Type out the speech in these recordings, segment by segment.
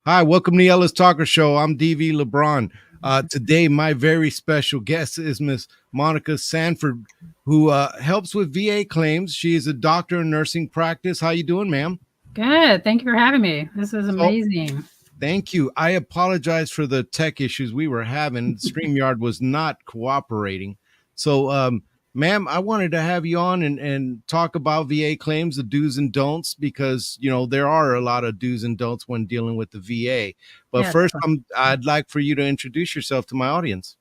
Hi, welcome to the Ellis Talker Show. I'm DV LeBron. Today, my very special guest is Miss Monica Sanford, who helps with VA claims. She is a doctor in nursing practice. How you doing, ma'am? Good. Thank you for having me. This is So, amazing. thank you. I apologize for the tech issues we were having. StreamYard was not cooperating. So, ma'am, I wanted to have you on and talk about VA claims, the do's and don'ts, because, there are a lot of do's and don'ts when dealing with the VA. But Yeah, first, definitely. I'd like for you to introduce yourself to my audience.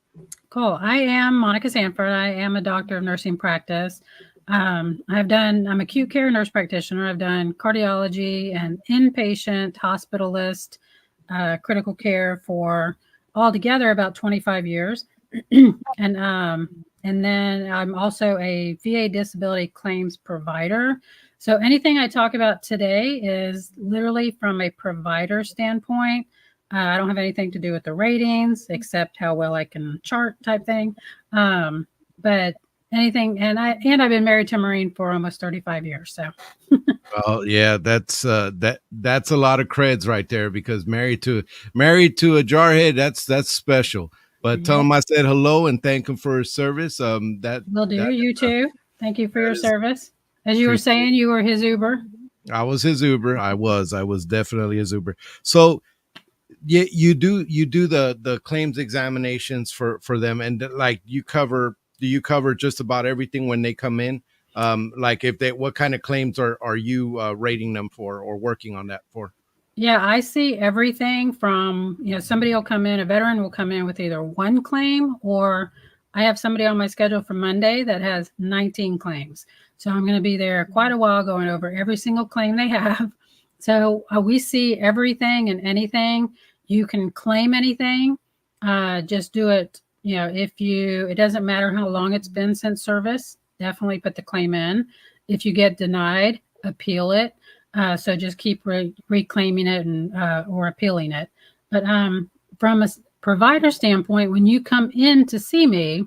Cool. I am Monica Sanford. I am a doctor of nursing practice. I'm acute care nurse practitioner. I've done cardiology and inpatient, hospitalist, critical care for altogether about 25 years. and and then I'm also a VA disability claims provider. So anything I talk about today is literally from a provider standpoint. I don't have anything to do with the ratings except how well I can chart type thing. But anything, I've been married to a Marine for almost 35 years. So Oh yeah, that's a lot of creds right there because married to a jarhead, that's special. But tell yeah, him I said hello and thank him for his service. will do. That You too. Thank you for that your is service. As you were appreciated. saying, you were his Uber. I was his Uber. I was definitely his Uber. So you do the claims examinations for them, and like do you cover just about everything when they come in? Like if they what kind of claims are you rating them for or working on that for? Yeah, I see everything from, somebody will come in, a veteran will come in with either one claim, or I have somebody on my schedule for Monday that has 19 claims. So I'm going to be there quite a while going over every single claim they have. So we see everything and anything. You can claim anything. Just do it. It doesn't matter how long it's been since service, definitely put the claim in. If you get denied, appeal it. So just keep reclaiming it and or appealing it. But from a provider standpoint, when you come in to see me,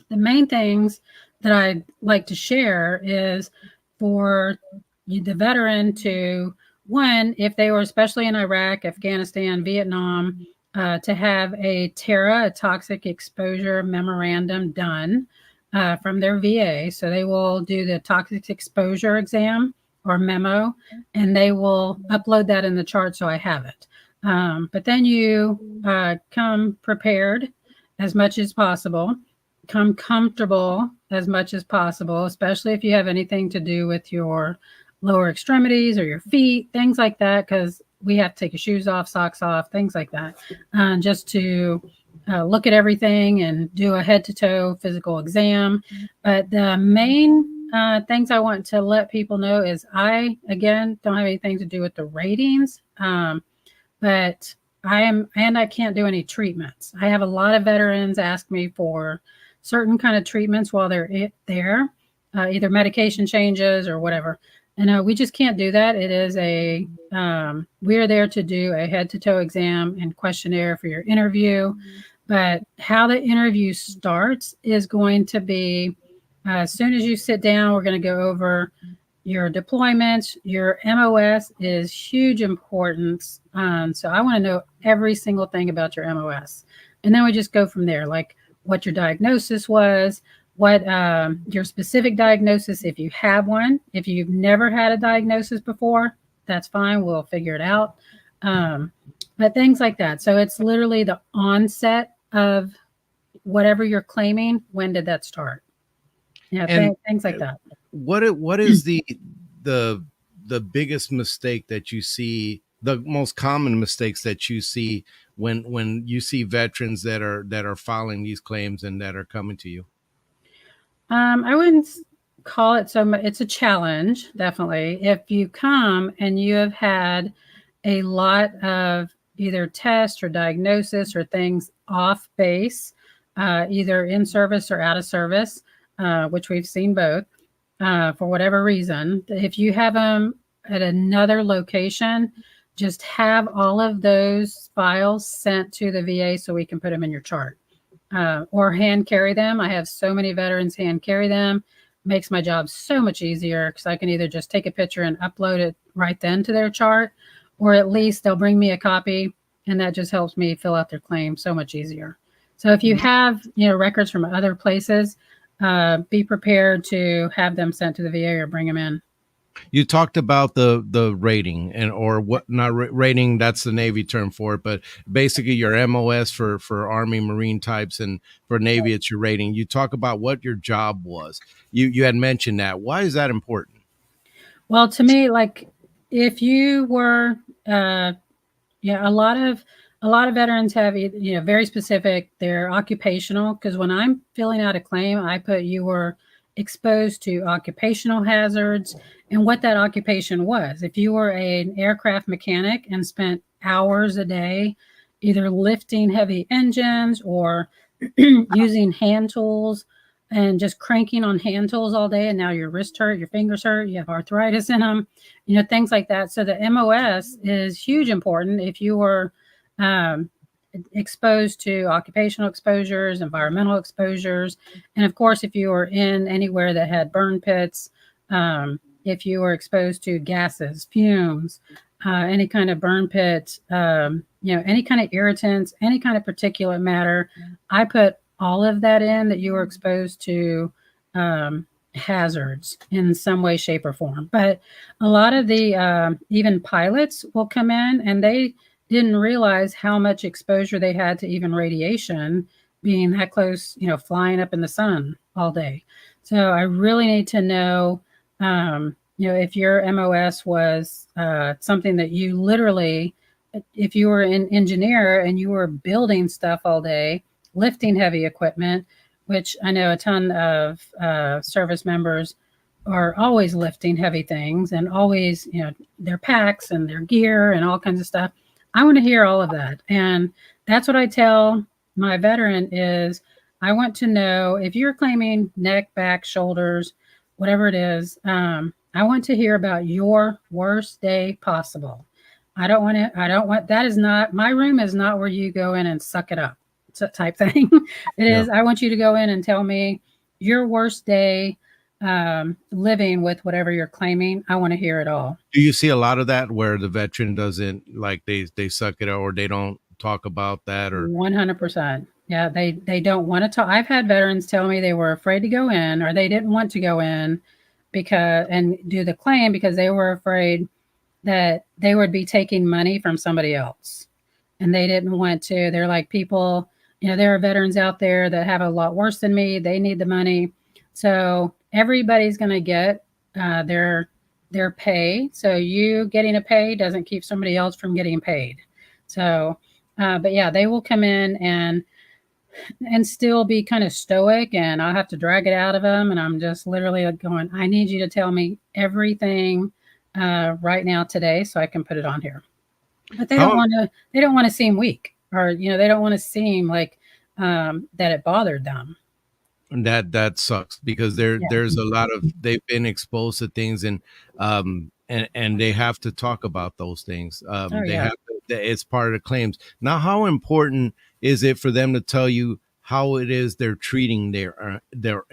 the main things that I'd like to share is for the veteran to, one, if they were especially in Iraq, Afghanistan, Vietnam, to have a TERA, a toxic exposure memorandum done from their VA. So they will do the toxic exposure exam or memo, and they will upload that in the chart so I have it. But then you come prepared as much as possible, come comfortable as much as possible, especially if you have anything to do with your lower extremities or your feet, things like that, because we have to take your shoes off, socks off, things like that, just to look at everything and do a head to toe physical exam. But the main things I want to let people know is I, again, don't have anything to do with the ratings, but I can't do any treatments. I have a lot of veterans ask me for certain kind of treatments while they're there, either medication changes or whatever. And we just can't do that. It is we are there to do a head to toe exam and questionnaire for your interview. But how the interview starts is going to be as soon as you sit down, we're going to go over your deployments. Your MOS is huge importance. So I want to know every single thing about your MOS. And then we just go from there, like what your diagnosis was, what your specific diagnosis, if you have one. If you've never had a diagnosis before, that's fine. We'll figure it out. But things like that. So it's literally the onset of whatever you're claiming. When did that start? Yeah, And things like that. what is the the biggest mistake that you see, the most common mistakes that you see when you see veterans that are filing these claims and that are coming to you? I wouldn't call it so much. It's a challenge, definitely. If you come and you have had a lot of either tests or diagnosis or things off base, either in service or out of service, which we've seen both, for whatever reason, if you have them at another location, just have all of those files sent to the VA so we can put them in your chart. Or hand carry them. I have so many veterans hand carry them. Makes my job so much easier because I can either just take a picture and upload it right then to their chart, or at least they'll bring me a copy, and that just helps me fill out their claim so much easier. So if you have, records from other places, be prepared to have them sent to the VA or bring them in. You talked about the rating and or what not rating, that's the Navy term for it, but basically your MOS for Army Marine types, and for Navy it's your rating. You talk about what your job was. You had mentioned that. Why is that important? Well, to me, like if you were, yeah, a lot of veterans have, very specific. They're occupational, because when I'm filling out a claim, I put you were exposed to occupational hazards and what that occupation was. If you were an aircraft mechanic and spent hours a day either lifting heavy engines or using hand tools and just cranking on hand tools all day, and now your wrist hurt, your fingers hurt, you have arthritis in them, things like that. So the MOS is huge important if you were um, exposed to occupational exposures, environmental exposures, and of course, if you were in anywhere that had burn pits, if you were exposed to gases, fumes, any kind of burn pit, any kind of irritants, any kind of particulate matter, I put all of that in, that you were exposed to hazards in some way, shape, or form. But a lot of the even pilots will come in and they didn't realize how much exposure they had to even radiation, being that close, flying up in the sun all day. So I really need to know, if your MOS was something that you literally, if you were an engineer and you were building stuff all day, lifting heavy equipment, which I know a ton of service members are always lifting heavy things, and always, their packs and their gear and all kinds of stuff. I want to hear all of that. And that's what I tell my veteran is, I want to know if you're claiming neck, back, shoulders, whatever it is, I want to hear about your worst day possible. I don't want, that is not, my room is not where you go in and suck it up type thing. It is, I want you to go in and tell me your worst day living with whatever you're claiming. I want to hear it all. Do you see a lot of that where the veteran doesn't, like, they suck it up, or they don't talk about that? Or 100%. Yeah, they don't want to talk. I've had veterans tell me they were afraid to go in, or they didn't want to go in because and do the claim because they were afraid that they would be taking money from somebody else, and they didn't want to. They're like, people, there are veterans out there that have a lot worse than me. They need the money, so everybody's going to get their pay. So you getting a pay doesn't keep somebody else from getting paid. So, but yeah, they will come in and still be kind of stoic, and I'll have to drag it out of them. And I'm just literally going, I need you to tell me everything right now today so I can put it on here. But they don't want to seem weak, or, they don't want to seem like that it bothered them. That sucks, because there's a lot of, they've been exposed to things, and they have to talk about those things. They have to, it's part of the claims. Now, how important is it for them to tell you how it is they're treating their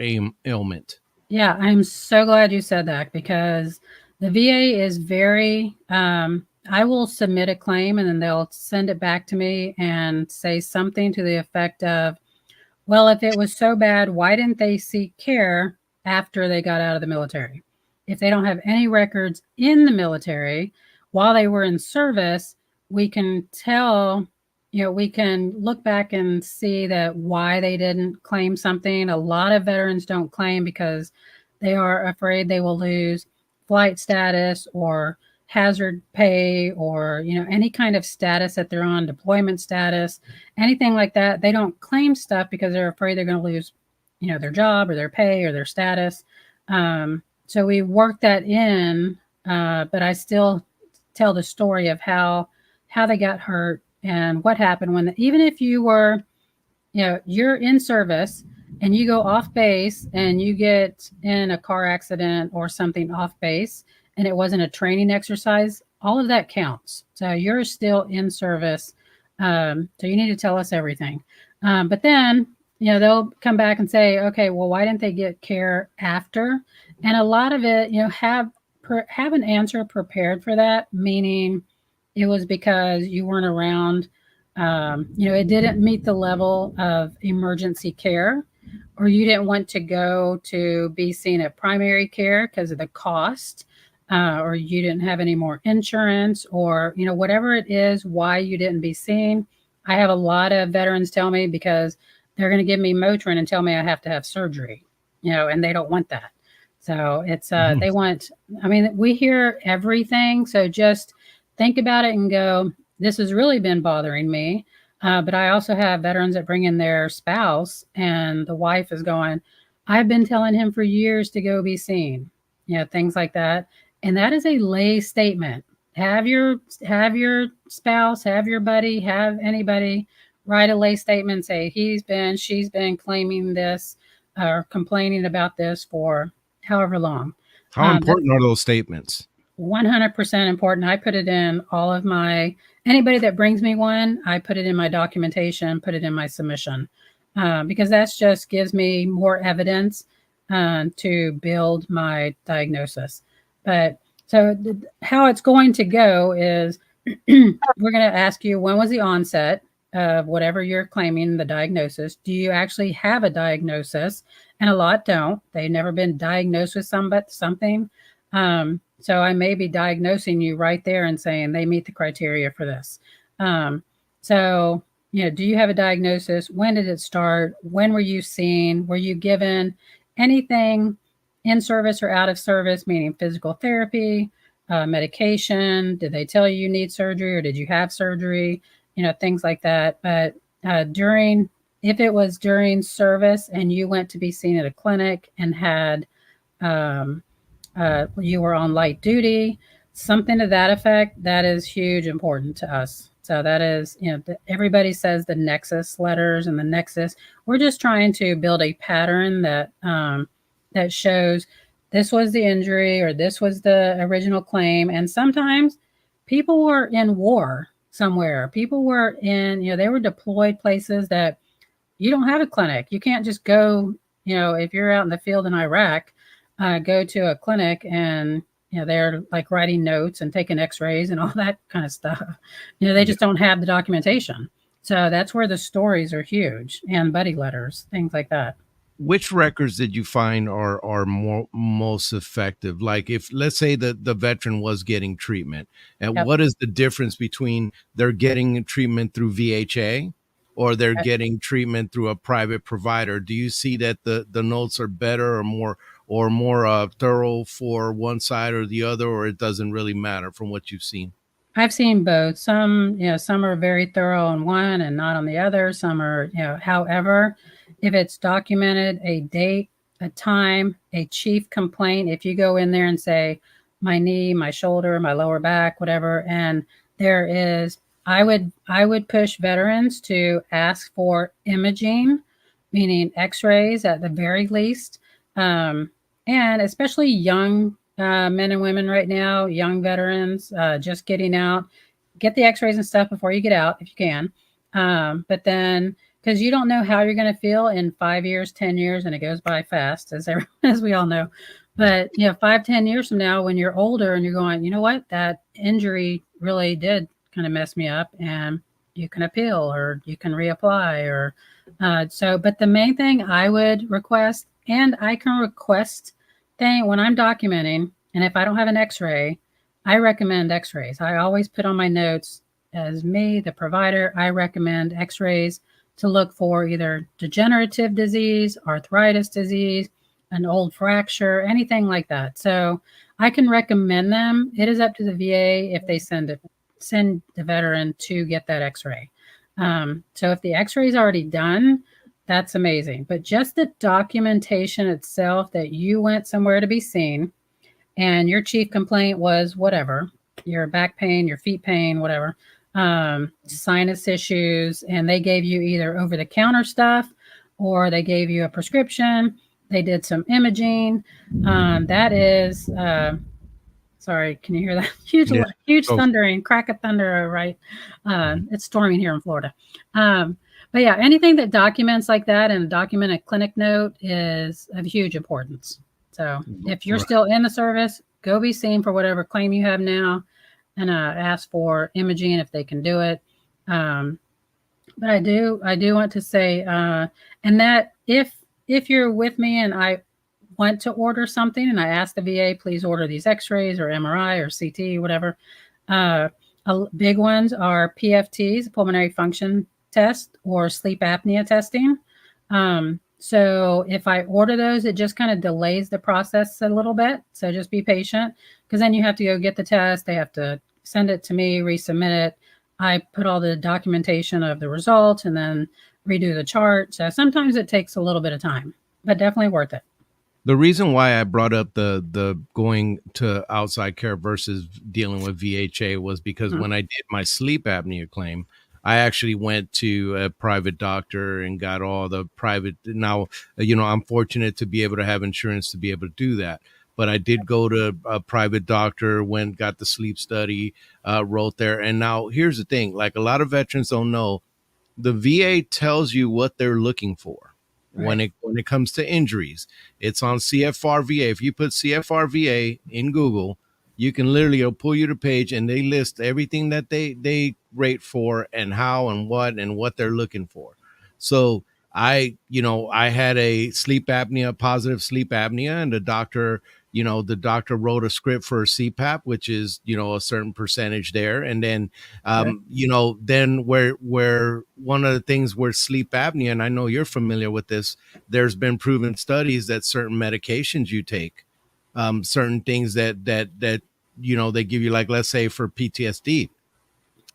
ailment? Yeah, I'm so glad you said that, because the VA is very, I will submit a claim and then they'll send it back to me and say something to the effect of, well, if it was so bad, why didn't they seek care after they got out of the military? If they don't have any records in the military while they were in service, we can tell, we can look back and see that why they didn't claim something. A lot of veterans don't claim because they are afraid they will lose flight status or hazard pay, or any kind of status that they're on, deployment status, anything like that. They don't claim stuff because they're afraid they're going to lose their job or their pay or their status. So we work that in, but I still tell the story of how they got hurt and what happened when even if you were, you're in service and you go off base and you get in a car accident or something off base, and it wasn't a training exercise, all of that counts. So you're still in service. So you need to tell us everything. But then, they'll come back and say, okay, well, why didn't they get care after? And a lot of it, have an answer prepared for that, meaning it was because you weren't around. It didn't meet the level of emergency care, or you didn't want to go to be seen at primary care because of the cost, or you didn't have any more insurance, or whatever it is why you didn't be seen. I have a lot of veterans tell me because they're going to give me Motrin and tell me I have to have surgery, and they don't want that. So it's Mhm. they want. I mean, we hear everything. So just think about it and go, this has really been bothering me. But I also have veterans that bring in their spouse, and the wife is going, I've been telling him for years to go be seen, things like that. And that is a lay statement. Have your spouse, have your buddy, have anybody write a lay statement, say she's been claiming this or complaining about this for however long. How That's important are those statements? 100% important. I put it in all of anybody that brings me one, I put it in my documentation, put it in my submission, because that just gives me more evidence to build my diagnosis. But so how it's going to go is we're going to ask you, when was the onset of whatever you're claiming, the diagnosis? Do you actually have a diagnosis? And a lot don't. They've never been diagnosed with something. So I may be diagnosing you right there and saying they meet the criteria for this. Um, so, do you have a diagnosis? When did it start? When were you seen? Were you given anything in service or out of service, meaning physical therapy, medication? Did they tell you need surgery, or did you have surgery? Things like that. But if it was during service and you went to be seen at a clinic and had um, you were on light duty, something to that effect, that is huge important to us. So that is, everybody says the nexus letters and the nexus. We're just trying to build a pattern that shows this was the injury or this was the original claim. And sometimes people were in war somewhere. People were they were deployed places that you don't have a clinic. You can't just go, if you're out in the field in Iraq, go to a clinic and they're like writing notes and taking x-rays and all that kind of stuff. They Yeah. just don't have the documentation. So that's where the stories are huge, and buddy letters, things like that. Which records did you find are most effective? Like, if let's say that the veteran was getting treatment, and Yep. what is the difference between they're getting treatment through VHA or they're getting treatment through a private provider? Do you see that the notes are better or more thorough for one side or the other, or it doesn't really matter from what you've seen? I've seen both. Some are very thorough on one and not on the other. Some are, however, if it's documented, a date, a time, a chief complaint, if you go in there and say, my knee, my shoulder, my lower back, whatever, and there is, I would push veterans to ask for imaging, meaning x-rays at the very least. And especially young men and women right now, young veterans, just getting out, get the x-rays and stuff before you get out if you can. But then, because you don't know how you're going to feel in 5 years, 10 years, and it goes by fast, as we all know. But 5, 10 years from now, when you're older and you're going, you know what, that injury really did kind of mess me up, and you can appeal or you can reapply or so. But the main thing I would request, and I can request thing when I'm documenting, and if I don't have an x-ray, I recommend x-rays. I always put on my notes, as me, the provider, I recommend x-rays to look for either degenerative disease, arthritis disease, an old fracture, anything like that. So I can recommend them. It is up to the VA if they send the veteran to get that x-ray. So if the x-ray is already done, that's amazing. But just the documentation itself that you went somewhere to be seen and your chief complaint was whatever, your back pain, your feet pain, whatever, sinus issues, and they gave you either over the counter stuff or they gave you a prescription. They did some imaging. That is, sorry, can you hear that? Yeah. Huge Oh, thundering, crack of thunder, right? It's storming here in Florida. But yeah, anything that documents like that and document a clinic note is of huge importance. So if you're right. still in the service, go be seen for whatever claim you have now. and ask for imaging if they can do it. But I do want to say, and that if you're with me and I want to order something and I ask the VA, please order these X-rays or MRI or CT, whatever. Big ones are PFTs, pulmonary function test, or sleep apnea testing. So if I order those, it just kind of delays the process a little bit. So just be patient, because then you have to go get the test. They have to send it to me, resubmit it. I put all the documentation of the result and then redo the chart. So sometimes it takes a little bit of time, but definitely worth it. The reason why I brought up the going to outside care versus dealing with VHA was because when I did my sleep apnea claim, I actually went to a private doctor and got all the private. Now, I'm fortunate to be able to have insurance to be able to do that. But I did go to a private doctor, went, got the sleep study, wrote there. And now here's the thing, like a lot of veterans don't know, the VA tells you what they're looking for when it comes to injuries. It's on CFR VA. If you put CFR VA in Google, you can literally, it'll pull you to page and they list everything that they rate for and how and what they're looking for. So I had a positive sleep apnea, and the doctor wrote a script for CPAP, which is, a certain percentage there. And then, then where one of the things where sleep apnea, and I know you're familiar with this, there's been proven studies that certain medications you take, certain things that they give you, like, let's say for PTSD,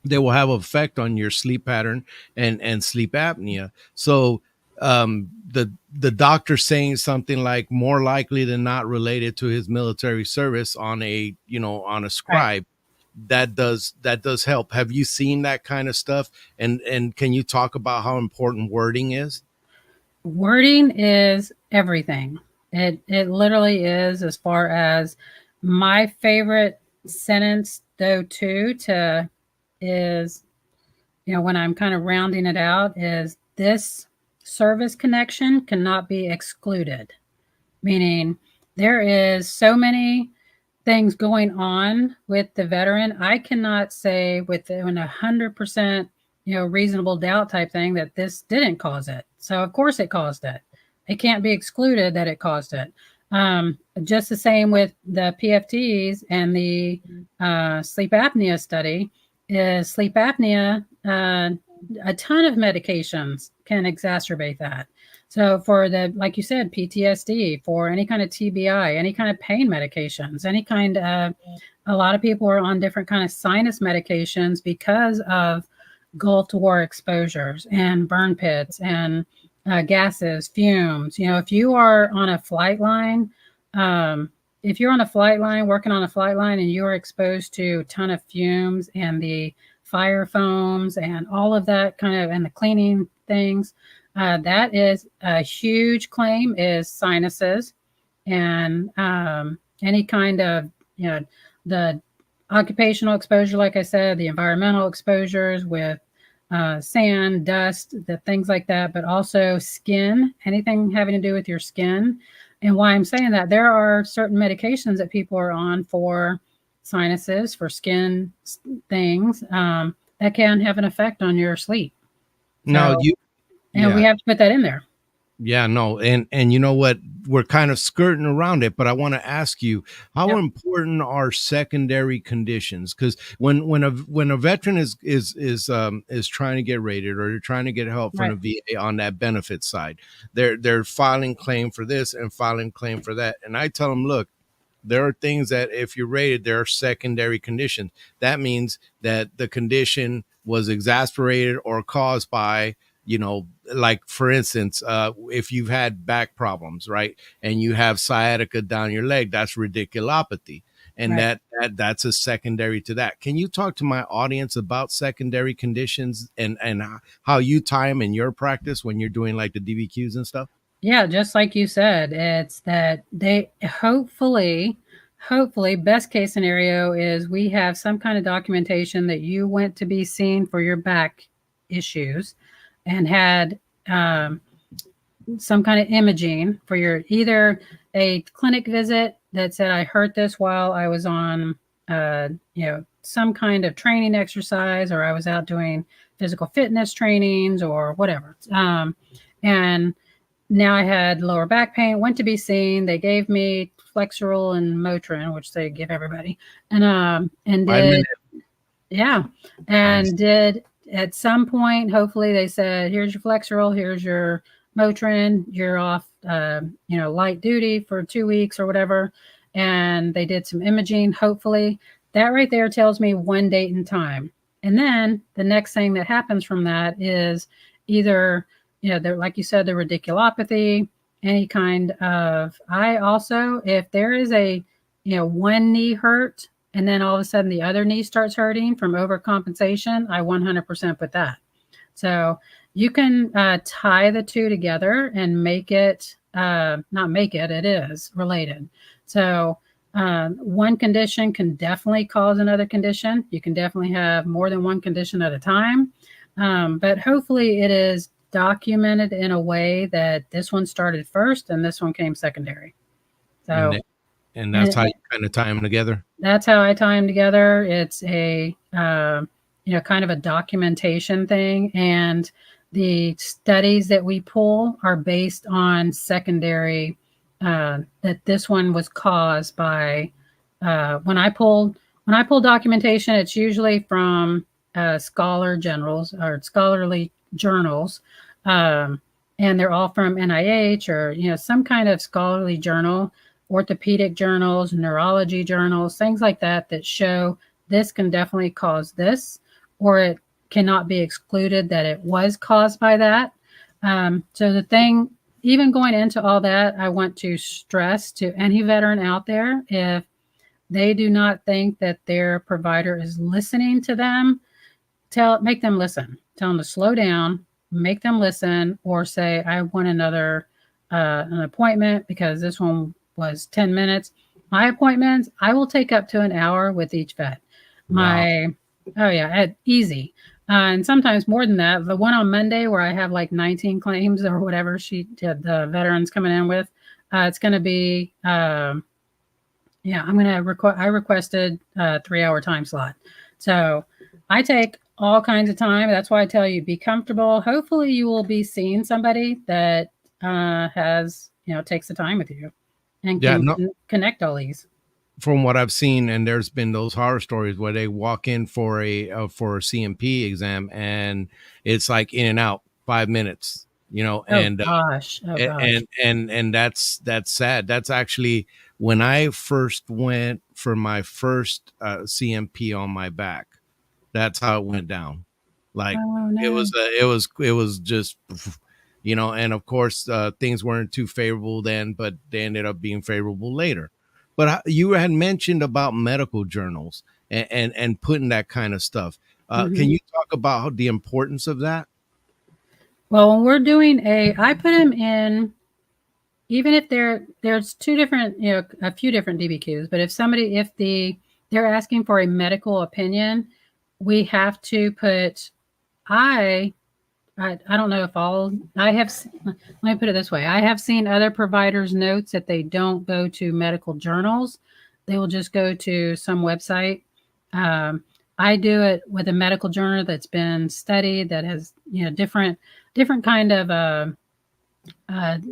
they will have an effect on your sleep pattern and sleep apnea. So the doctor saying something like more likely than not related to his military service on a scribe, that does help. Have you seen that kind of stuff? And can you talk about how important wording is? Wording is everything. It literally is. As far as my favorite sentence though too is, when I'm kind of rounding it out, is this service connection cannot be excluded. Meaning there is so many things going on with the veteran. I cannot say with 100%, reasonable doubt type thing that this didn't cause it. So of course it caused it. It can't be excluded that it caused it. Just the same with the PFTs and the sleep apnea study. Is sleep apnea, a ton of medications can exacerbate that. So for like you said, PTSD, for any kind of TBI, any kind of pain medications, any kind of, a lot of people are on different kind of sinus medications because of Gulf War exposures and burn pits and gases, fumes. If you are on a flight line, working on a flight line, and you're exposed to a ton of fumes and the fire foams and all of that kind of, and the cleaning things, that is a huge claim, is sinuses. And any kind of, the occupational exposure, like I said, the environmental exposures with sand, dust, the things like that, but also skin, anything having to do with your skin. And why I'm saying that, there are certain medications that people are on for sinuses, for skin things, that can have an effect on your sleep. So, we have to put that in there. Yeah, no. And you know what? We're kind of skirting around it, but I want to ask you, how important are secondary conditions? Because when a veteran is trying to get rated, or they're trying to get help from the VA on that benefit side, they're filing claim for this and filing claim for that. And I tell them, look, there are things that if you're rated, there are secondary conditions. That means that the condition was exacerbated or caused by, like for instance, if you've had back problems, right, and you have sciatica down your leg, that's radiculopathy, and that's a secondary to that. Can you talk to my audience about secondary conditions and how you tie them in your practice when you're doing like the DBQs and stuff? Yeah, just like you said, it's that they hopefully, best case scenario is we have some kind of documentation that you went to be seen for your back issues and had some kind of imaging for your, either a clinic visit that said, I hurt this while I was on some kind of training exercise, or I was out doing physical fitness trainings or whatever. And now I had lower back pain, went to be seen. They gave me Flexeril and Motrin, which they give everybody. And did, yeah. And did at some point, hopefully they said, here's your Flexeril, here's your Motrin, you're off, light duty for 2 weeks or whatever. And they did some imaging, hopefully. That right there tells me one date and time. And then the next thing that happens from that is either, like you said, the radiculopathy, any kind of, I also, if there is a, one knee hurt and then all of a sudden the other knee starts hurting from overcompensation, I 100% put that. So you can tie the two together and make it, not make it, it is related. So one condition can definitely cause another condition. You can definitely have more than one condition at a time. But hopefully it is documented in a way that this one started first and this one came secondary. So, and that's how you kind of tie them together. That's how I tie them together. It's a, kind of a documentation thing. And the studies that we pull are based on secondary, that this one was caused by, when I pull documentation, it's usually from scholarly journals, and they're all from NIH or some kind of scholarly journal, orthopedic journals, neurology journals, things like that show this can definitely cause this, or it cannot be excluded that it was caused by that. So the thing, even going into all that, I want to stress to any veteran out there, if they do not think that their provider is listening to them, make them listen. Tell them to slow down, make them listen, or say, I want another an appointment because this one was 10 minutes. My appointments, I will take up to an hour with each vet. Easy. And sometimes more than that. The one on Monday where I have like 19 claims or whatever the veterans coming in with, it's going to be, I requested a 3-hour time slot. So I take all kinds of time. That's why I tell you, be comfortable. Hopefully you will be seeing somebody that has, takes the time with you and can connect all these. From what I've seen, and there's been those horror stories where they walk in for a CMP exam and it's like in and out 5 minutes, and that's sad. That's actually when I first went for my first CMP on my back. That's how it went down. Like it was just, and of course things weren't too favorable then, but they ended up being favorable later. But you had mentioned about medical journals and putting that kind of stuff. Can you talk about the importance of that? Well, when we're doing I put them in, even if there's two different, a few different DBQs, but if they're asking for a medical opinion, we have to put, I don't know if let me put it this way. I have seen other providers' notes that they don't go to medical journals. They will just go to some website. I do it with a medical journal that's been studied, that has, different kind of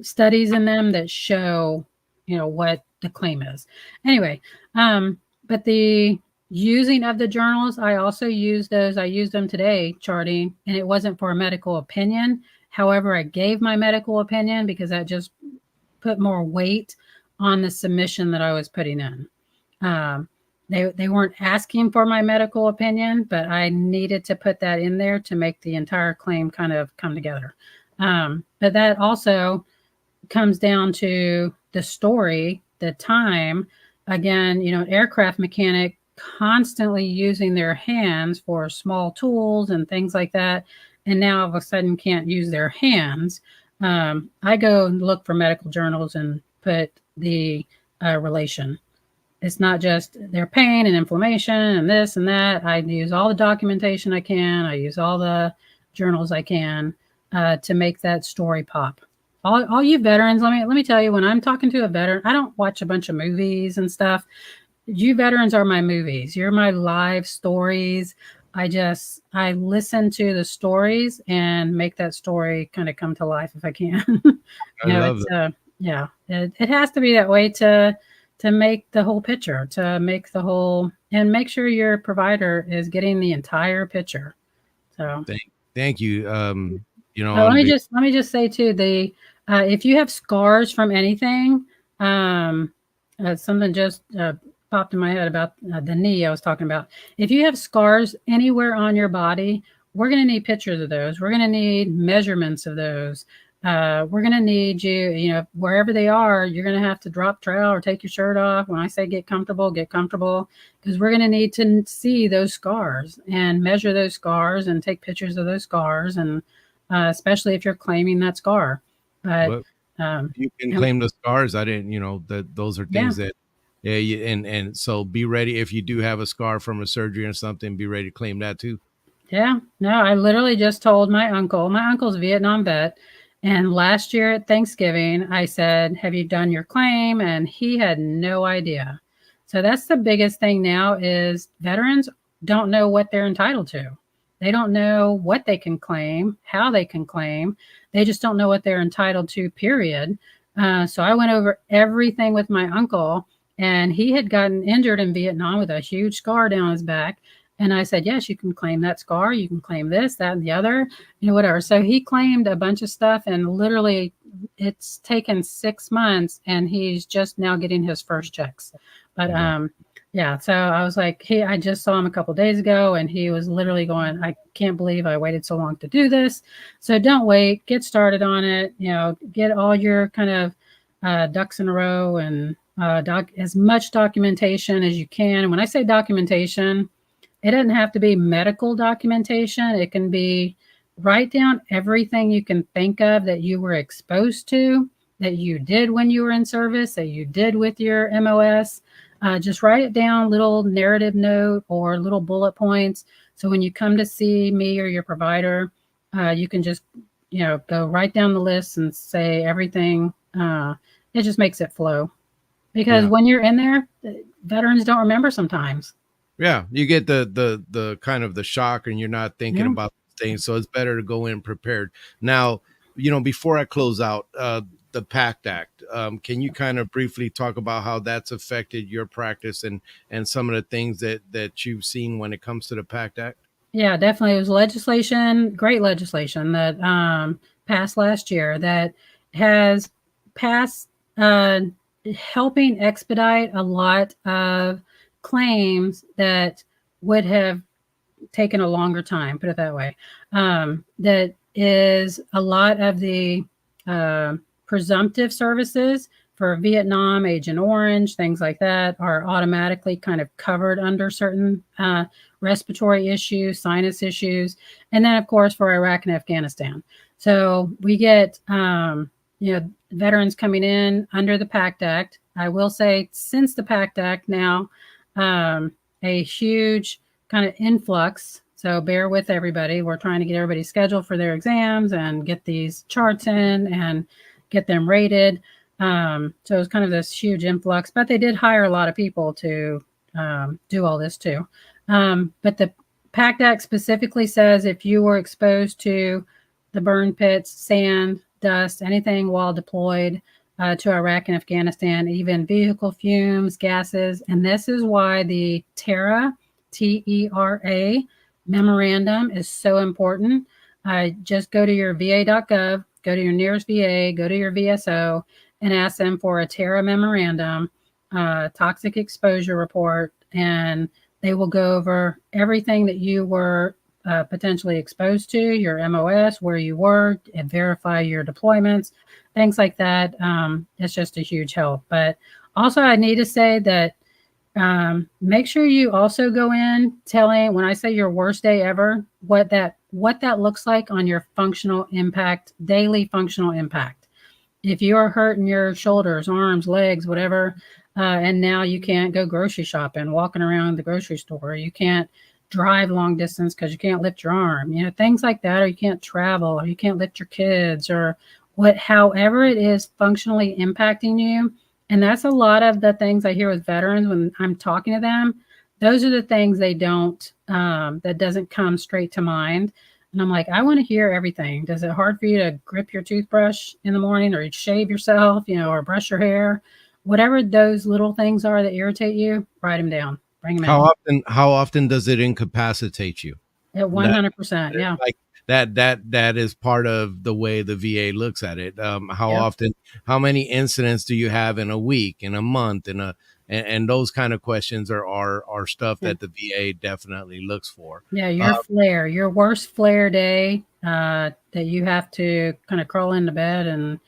studies in them that show, what the claim is. Anyway, but the using of the journals, I also use those. I used them today charting, and it wasn't for a medical opinion. However, I gave my medical opinion because that just put more weight on the submission that I was putting in. They weren't asking for my medical opinion, but I needed to put that in there to make the entire claim kind of come together. But that also comes down to the story, the time. Again, aircraft mechanic constantly using their hands for small tools and things like that, and now all of a sudden can't use their hands. I go and look for medical journals and put the relation. It's not just their pain and inflammation and this and that. I use all the documentation I can. I use all the journals I can to make that story pop. All you veterans, let me tell you, when I'm talking to a veteran, I don't watch a bunch of movies and stuff. you veterans are my movies. You're my live stories. I listen to the stories and make that story kind of come to life if I can. I love It's that. yeah, it has to be that way to make the whole picture, to make the whole, and make sure your provider is getting the entire picture. So Thank you. let And me just say too, the if you have scars from anything, um, something just popped in my head about the knee I was talking about. If you have scars anywhere on your body, we're going to need pictures of those. We're going to need measurements of those. We're going to need you, wherever they are, you're going to have to drop trowel or take your shirt off. When I say get comfortable, because we're going to need to see those scars and measure those scars and take pictures of those scars, and especially if you're claiming that scar. But what um, you can and claim the scars. I didn't, that those are yeah, things that, yeah, and so be ready if you do have a scar from a surgery or something. Be ready to claim that too. yeah, no, I literally just told my uncle. My uncle's a Vietnam vet, and last year at Thanksgiving, I said, "Have you done your claim?" And he had no idea. So that's the biggest thing now is veterans don't know what they're entitled to. They don't know what they can claim, how they can claim. They just don't know what they're entitled to, period. So I went over everything with my uncle, and he had gotten injured in Vietnam with a huge scar down his back. And I said, yes, you can claim that scar. You can claim this, that, and the other, whatever. So he claimed a bunch of stuff, and literally it's taken 6 months, and he's just now getting his first checks. But Wow. yeah, so I was like, I just saw him a couple days ago, and he was literally going, I can't believe I waited so long to do this. So don't wait, get started on it, get all your kind of ducks in a row, and as much documentation as you can. And when I say documentation, it doesn't have to be medical documentation. It can be write down everything you can think of that you were exposed to, that you did when you were in service, that you did with your MOS. Just write it down, little narrative note or little bullet points. So when you come to see me or your provider, you can just, go right down the list and say everything. It just makes it flow. Because Yeah. when you're in there, veterans don't remember sometimes. Yeah, you get the kind of the shock, and you're not thinking Yeah. about things, so it's better to go in prepared. Now, before I close out, the PACT Act, can you kind of briefly talk about how that's affected your practice and some of the things that you've seen when it comes to the PACT Act? Yeah, definitely. It was legislation, great legislation that passed last year that has passed, helping expedite a lot of claims that would have taken a longer time, put it that way. That is a lot of the presumptive services for Vietnam, Agent Orange, things like that are automatically kind of covered under certain respiratory issues, sinus issues, and then of course for Iraq and Afghanistan. So we get veterans coming in under the PACT Act. I will say since the PACT Act now, a huge kind of influx. So bear with everybody. We're trying to get everybody scheduled for their exams and get these charts in and get them rated. So it was kind of this huge influx, but they did hire a lot of people to do all this too. But the PACT Act specifically says if you were exposed to the burn pits, sand, dust, anything while deployed to Iraq and Afghanistan, even vehicle fumes, gases, and this is why the TERA, TERA memorandum is so important. Just go to your va.gov, go to your nearest VA, go to your VSO, and ask them for a TERA memorandum, toxic exposure report, and they will go over everything that you were potentially exposed to, your MOS, where you were, and verify your deployments, things like that. It's just a huge help. But also, I need to say that make sure you also go in telling, when I say your worst day ever, what that looks like on your functional impact, daily functional impact. If you are hurting your shoulders, arms, legs, whatever, and now you can't go grocery shopping, walking around the grocery store, you can't drive long distance because you can't lift your arm, things like that, or you can't travel, or you can't lift your kids, or however it is functionally impacting you, And that's a lot of the things I hear with veterans when I'm talking to them. Those are the things they don't, that doesn't come straight to mind. And I'm like, I want to hear everything. Does it hard for you to grip your toothbrush in the morning, or you shave yourself, or brush your hair? Whatever those little things are that irritate you, write them down, bring them in. How often does it incapacitate you? At That 100%. Yeah. like that is part of the way the VA looks at it. How Yep. often, how many incidents do you have in a week, in a month, in a and those kind of questions are stuff Yeah. that the VA definitely looks for. Yeah, your Uh, flare, your worst flare day, that you have to kind of crawl into bed, and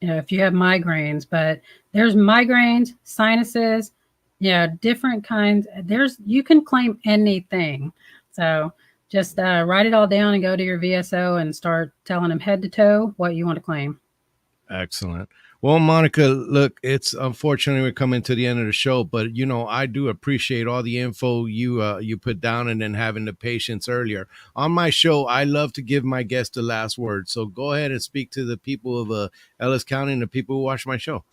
if you have migraines, but there's migraines, sinuses, yeah, different kinds. You can claim anything. So just write it all down and go to your VSO and start telling them head to toe what you want to claim. Excellent. Well, Monica, look, it's unfortunately we're coming to the end of the show, but I do appreciate all the info you put down, and then having the patience earlier. On my show, I love to give my guests the last word. So go ahead and speak to the people of Ellis County and the people who watch my show.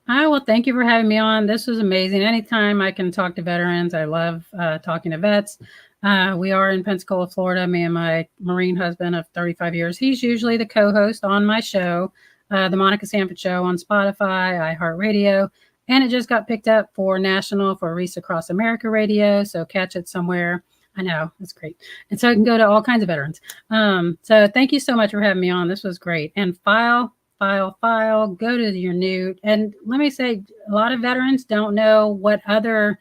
Well, thank you for having me on. This was amazing. Anytime I can talk to veterans, I love talking to vets. We are in Pensacola, Florida. Me and my Marine husband of 35 years. He's usually the co-host on my show, the Monica Sanford Show on Spotify, iHeartRadio, and it just got picked up for national for Reese Across America Radio. So catch it somewhere. I know, it's great. And so I can go to all kinds of veterans. So thank you so much for having me on. This was great. And go to your new. And let me say, a lot of veterans don't know what other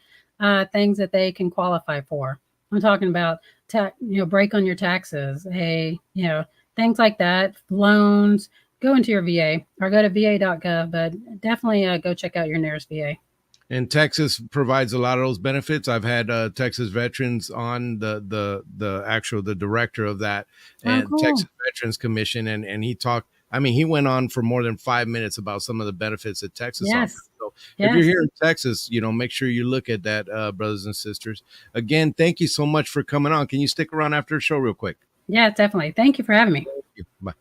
things that they can qualify for. I'm talking about, break on your taxes, things like that, loans. Go into your VA or go to va.gov, but definitely go check out your nearest VA. And Texas provides a lot of those benefits. I've had Texas veterans on the director of that Oh, and cool. Texas Veterans Commission, and he talked. I mean, he went on for more than 5 minutes about some of the benefits that Texas offers. Yes. So if you're Yes. here in Texas, make sure you look at that, brothers and sisters. Again, thank you so much for coming on. Can you stick around after the show real quick? Yeah, definitely. Thank you for having me. Thank you. Bye.